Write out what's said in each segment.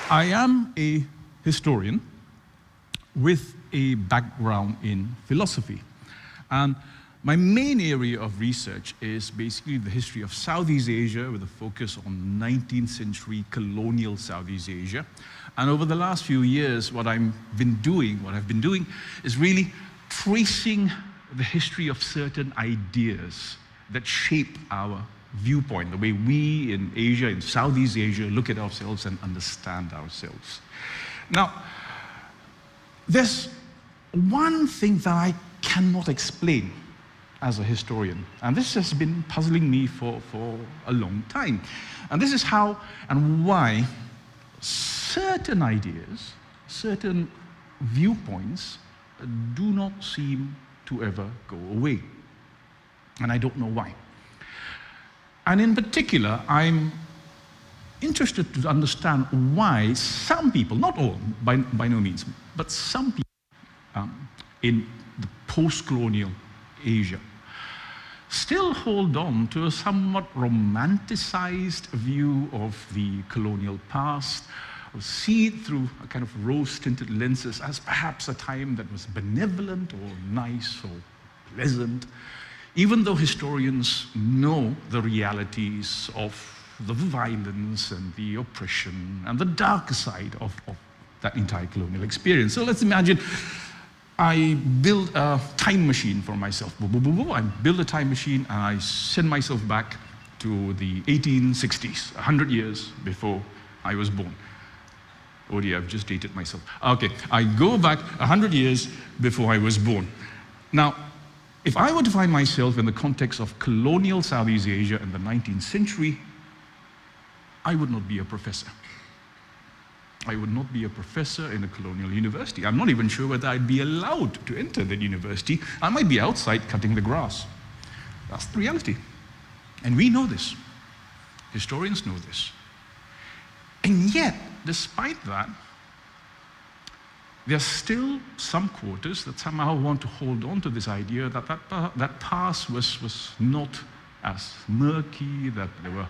I am a historian with a background in philosophy. And my main area of research is basically the history of Southeast Asia with a focus on 19th century colonial Southeast Asia. And over the last few years, what I've been doing is really tracing the history of certain ideas that shape our viewpoint, the way we in Asia, in Southeast Asia, look at ourselves and understand ourselves. Now, there's one thing that I cannot explain as a historian, and this has been puzzling me for a long time. And this is how and why certain ideas, certain viewpoints do not seem to ever go away. And I don't know why. And in particular, I'm interested to understand why some people, not all, by no means, but some people in the post-colonial Asia still hold on to a somewhat romanticized view of the colonial past, or see it through a kind of rose-tinted lenses as perhaps a time that was benevolent or nice or pleasant, even though historians know the realities of the violence and the oppression and the darker side of that entire colonial experience. So let's imagine I build a time machine for myself. I build a time machine and I send myself back to the 1860s, 100 years before I was born. Oh dear, I've just dated myself. Okay, I go back 100 years before I was born. Now, if I were to find myself in the context of colonial Southeast Asia in the 19th century, I would not be a professor. I would not be a professor in a colonial university. I'm not even sure whether I'd be allowed to enter that university. I might be outside cutting the grass. That's the reality. And we know this. Historians know this. And yet, despite that, there are still some quarters that somehow want to hold on to this idea that that past was not as murky, that there were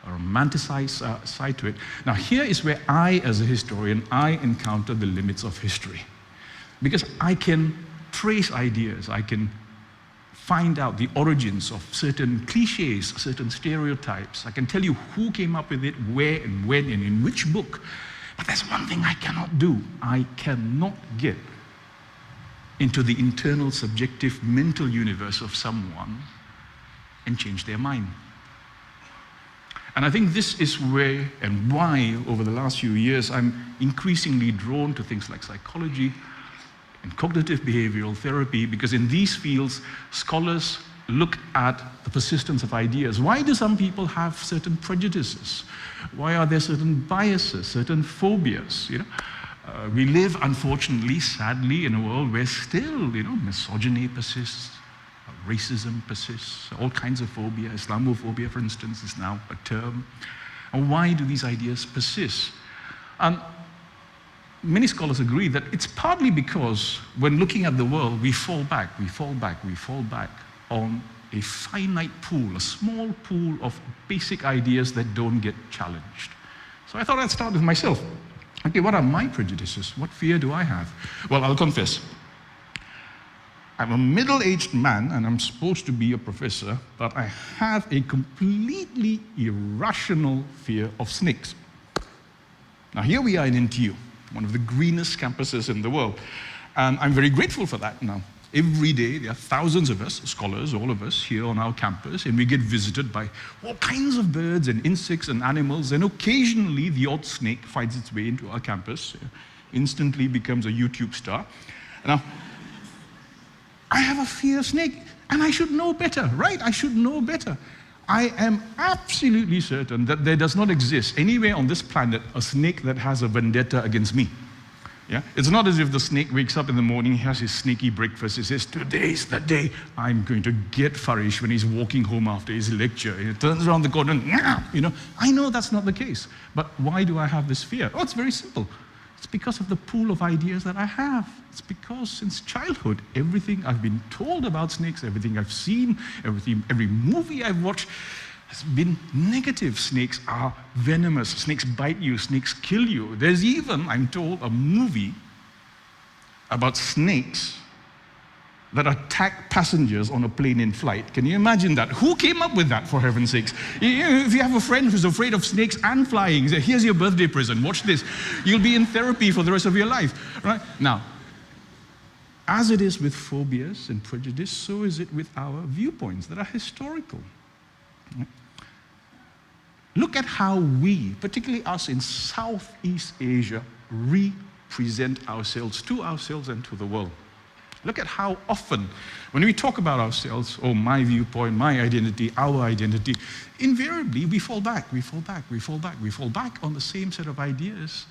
a romanticized side to it. Now here is where I, as a historian, I encounter the limits of history. Because I can trace ideas, I can find out the origins of certain cliches, certain stereotypes. I can tell you who came up with it, where and when and in which book. But there's one thing I cannot do. I cannot get into the internal subjective mental universe of someone and change their mind. And I think this is where and why, over the last few years, I'm increasingly drawn to things like psychology and cognitive behavioral therapy, because in these fields, scholars look at the persistence of ideas. Why do some people have certain prejudices? Why are there certain biases, certain phobias? We live, unfortunately, sadly, in a world where still, misogyny persists, racism persists, all kinds of phobia. Islamophobia, for instance, is now a term. And why do these ideas persist? And many scholars agree that it's partly because when looking at the world, we fall back on a finite pool, a small pool of basic ideas that don't get challenged. So I thought I'd start with myself. Okay, what are my prejudices? What fear do I have? Well, I'll confess. I'm a middle-aged man, and I'm supposed to be a professor, but I have a completely irrational fear of snakes. Now, here we are in NTU, one of the greenest campuses in the world, and I'm very grateful for that now. Every day, there are thousands of us, scholars, all of us, here on our campus, and we get visited by all kinds of birds and insects and animals, and occasionally the odd snake finds its way into our campus, instantly becomes a YouTube star. Now, I have a fear of snake, and I should know better, right? I should know better. I am absolutely certain that there does not exist anywhere on this planet a snake that has a vendetta against me. Yeah? It's not as if the snake wakes up in the morning, he has his snaky breakfast, he says, today's the day I'm going to get Farish when he's walking home after his lecture. He turns around the corner and, I know that's not the case. But why do I have this fear? Oh, it's very simple. It's because of the pool of ideas that I have. It's because since childhood, everything I've been told about snakes, everything I've seen, every movie I've watched, has been negative. Snakes are venomous. Snakes bite you. Snakes kill you. There's even, I'm told, a movie about snakes that attack passengers on a plane in flight. Can you imagine that? Who came up with that, for heaven's sakes? If you have a friend who's afraid of snakes and flying, say, here's your birthday present, watch this. You'll be in therapy for the rest of your life, right? Now, as it is with phobias and prejudice, so is it with our viewpoints that are historical. Right? Look at how we, particularly us in Southeast Asia, represent ourselves to ourselves and to the world. Look at how often, when we talk about ourselves, oh, my viewpoint, my identity, our identity, invariably we fall back on the same set of ideas,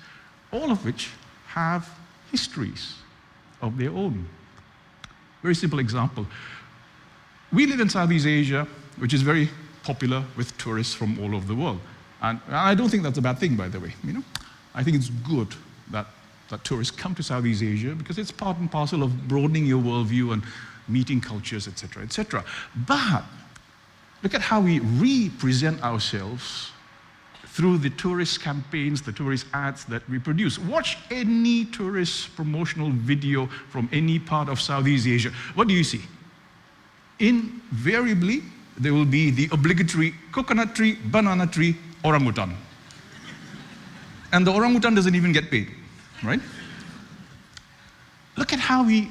all of which have histories of their own. Very simple example. We live in Southeast Asia, which is very popular with tourists from all over the world. And I don't think that's a bad thing, by the way. I think it's good that tourists come to Southeast Asia because it's part and parcel of broadening your worldview and meeting cultures, etc., etc. But look at how we represent ourselves through the tourist campaigns, the tourist ads that we produce. Watch any tourist promotional video from any part of Southeast Asia. What do you see? Invariably, there will be the obligatory coconut tree, banana tree, orangutan. And the orangutan doesn't even get paid. Right? Look at how we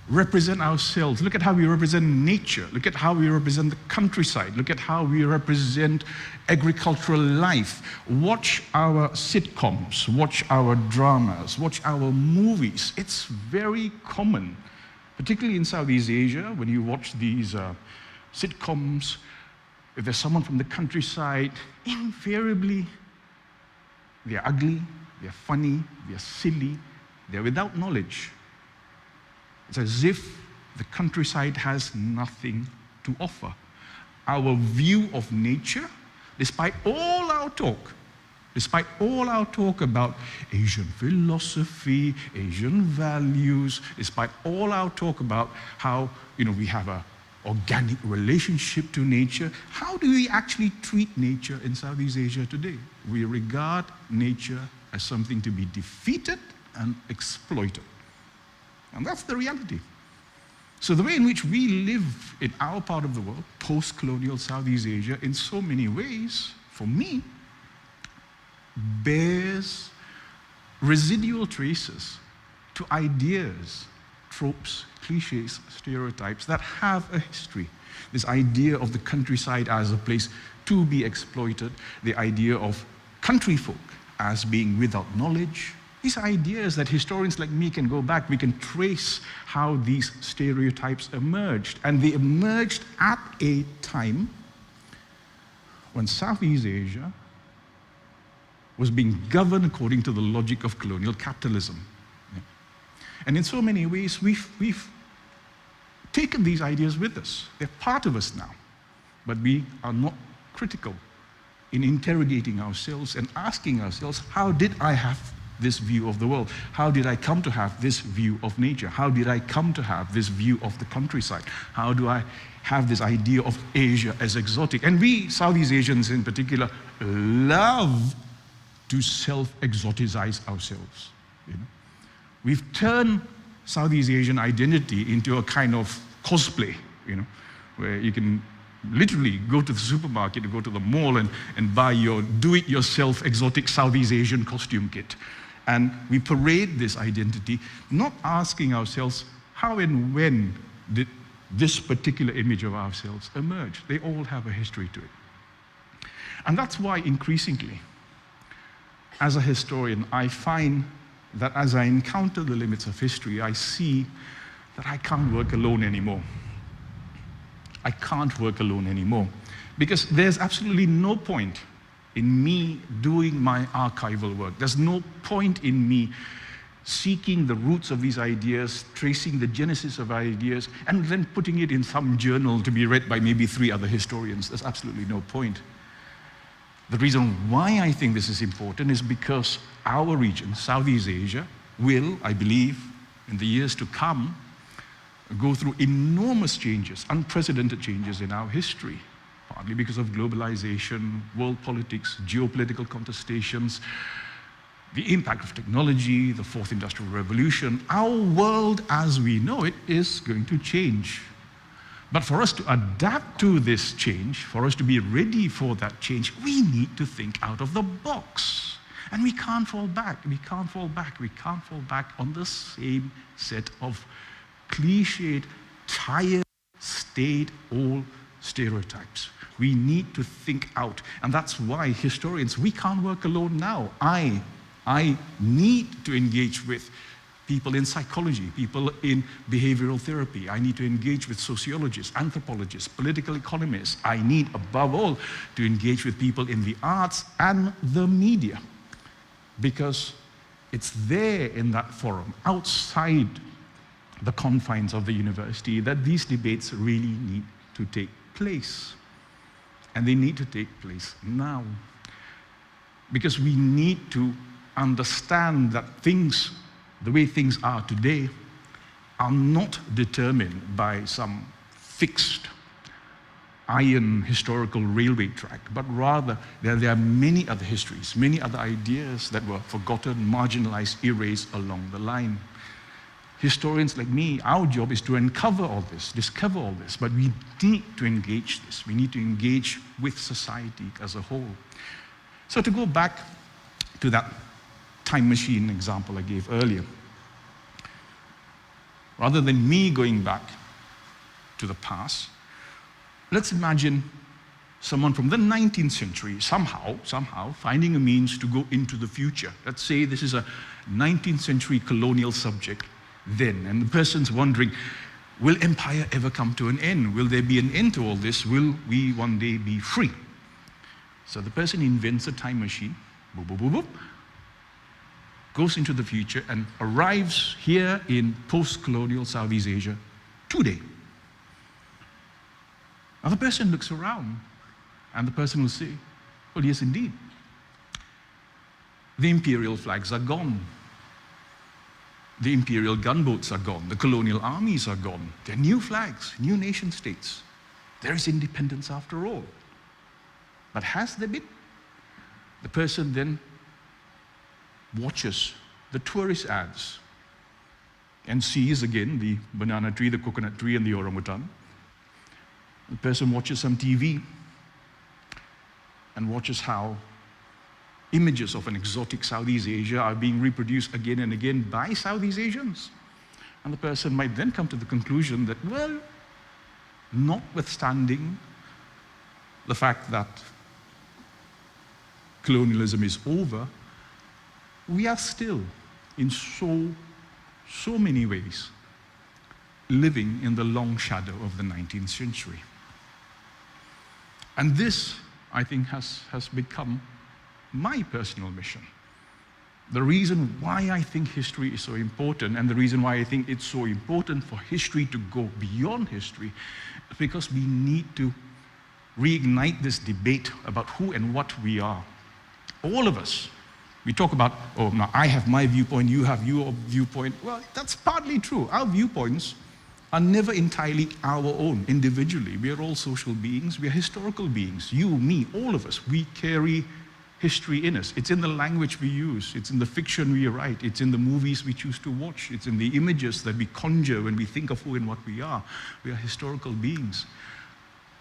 represent ourselves. Look at how we represent nature. Look at how we represent the countryside. Look at how we represent agricultural life. Watch our sitcoms. Watch our dramas. Watch our movies. It's very common, particularly in Southeast Asia, when you watch these sitcoms, if there's someone from the countryside, invariably they're ugly, they're funny, they're silly, they're without knowledge. It's as if the countryside has nothing to offer. Our view of nature, despite all our talk about Asian philosophy, Asian values, despite all our talk about how we have an organic relationship to nature, how do we actually treat nature in Southeast Asia today? We regard nature as something to be defeated and exploited. And that's the reality. So the way in which we live in our part of the world, post-colonial Southeast Asia, in so many ways, for me, bears residual traces to ideas, tropes, cliches, stereotypes that have a history. This idea of the countryside as a place to be exploited, the idea of country folk as being without knowledge. These ideas that historians like me can go back, we can trace how these stereotypes emerged. And they emerged at a time when Southeast Asia was being governed according to the logic of colonial capitalism. And in so many ways, we've taken these ideas with us. They're part of us now. But we are not critical in interrogating ourselves and asking ourselves, how did I have this view of the world? How did I come to have this view of nature? How did I come to have this view of the countryside? How do I have this idea of Asia as exotic? And we, Southeast Asians in particular, love to self-exoticize ourselves. We've turned Southeast Asian identity into a kind of cosplay, where you can literally go to the supermarket, go to the mall and buy your do-it-yourself exotic Southeast Asian costume kit. And we parade this identity, not asking ourselves, how and when did this particular image of ourselves emerge? They all have a history to it. And that's why increasingly, as a historian, I find that as I encounter the limits of history, I see that I can't work alone anymore. I can't work alone anymore, because there's absolutely no point in me doing my archival work. There's no point in me seeking the roots of these ideas, tracing the genesis of ideas, and then putting it in some journal to be read by maybe 3 other historians. There's absolutely no point. The reason why I think this is important is because our region, Southeast Asia, will, I believe, in the years to come, go through enormous changes, unprecedented changes in our history. partly because of globalization, world politics, geopolitical contestations, the impact of technology, the fourth industrial revolution. Our world as we know it is going to change. But for us to adapt to this change, for us to be ready for that change, we need to think out of the box. And we can't fall back, we can't fall back, we can't fall back on the same set of cliched, tired, stayed-old stereotypes. We need to think out. And that's why historians, we can't work alone now. I need to engage with people in psychology, people in behavioral therapy. I need to engage with sociologists, anthropologists, political economists. I need, above all, to engage with people in the arts and the media, because it's there in that forum, outside the confines of the university, that these debates really need to take place. And they need to take place now. Because we need to understand that things, the way things are today, are not determined by some fixed iron historical railway track, but rather there are many other histories, many other ideas that were forgotten, marginalized, erased along the line. Historians like me, our job is to uncover all this, discover all this, but we need to engage this. We need to engage with society as a whole. So to go back to that time machine example I gave earlier, rather than me going back to the past, let's imagine someone from the 19th century somehow finding a means to go into the future. Let's say this is a 19th century colonial subject then, and the person's wondering, will empire ever come to an end? Will there be an end to all this? Will we one day be free? So the person invents a time machine, boop, boop, boop, boop, goes into the future and arrives here in post-colonial Southeast Asia today. Now the person looks around and the person will say, well, yes, indeed. The imperial flags are gone. The imperial gunboats are gone. The colonial armies are gone. There are new flags, new nation states. There is independence after all. But has there been? The person then watches the tourist ads and sees again the banana tree, the coconut tree, and the orangutan. The person watches some TV and watches how images of an exotic Southeast Asia are being reproduced again and again by Southeast Asians. And the person might then come to the conclusion that, well, notwithstanding the fact that colonialism is over, we are still, in so many ways, living in the long shadow of the 19th century. And this, I think, has become my personal mission. The reason why I think history is so important, and the reason why I think it's so important for history to go beyond history, is because we need to reignite this debate about who and what we are. All of us. We talk about, oh, now I have my viewpoint, you have your viewpoint. Well, that's partly true. Our viewpoints are never entirely our own individually. We are all social beings, we are historical beings. You, me, all of us, we carry history in us. It's in the language we use, it's in the fiction we write, it's in the movies we choose to watch, it's in the images that we conjure when we think of who and what we are. We are historical beings.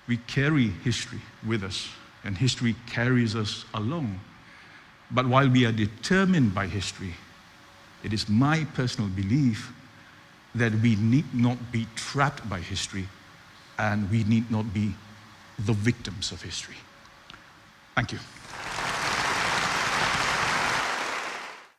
We carry history with us, and history carries us along. But while we are determined by history, it is my personal belief that we need not be trapped by history, and we need not be the victims of history. Thank you.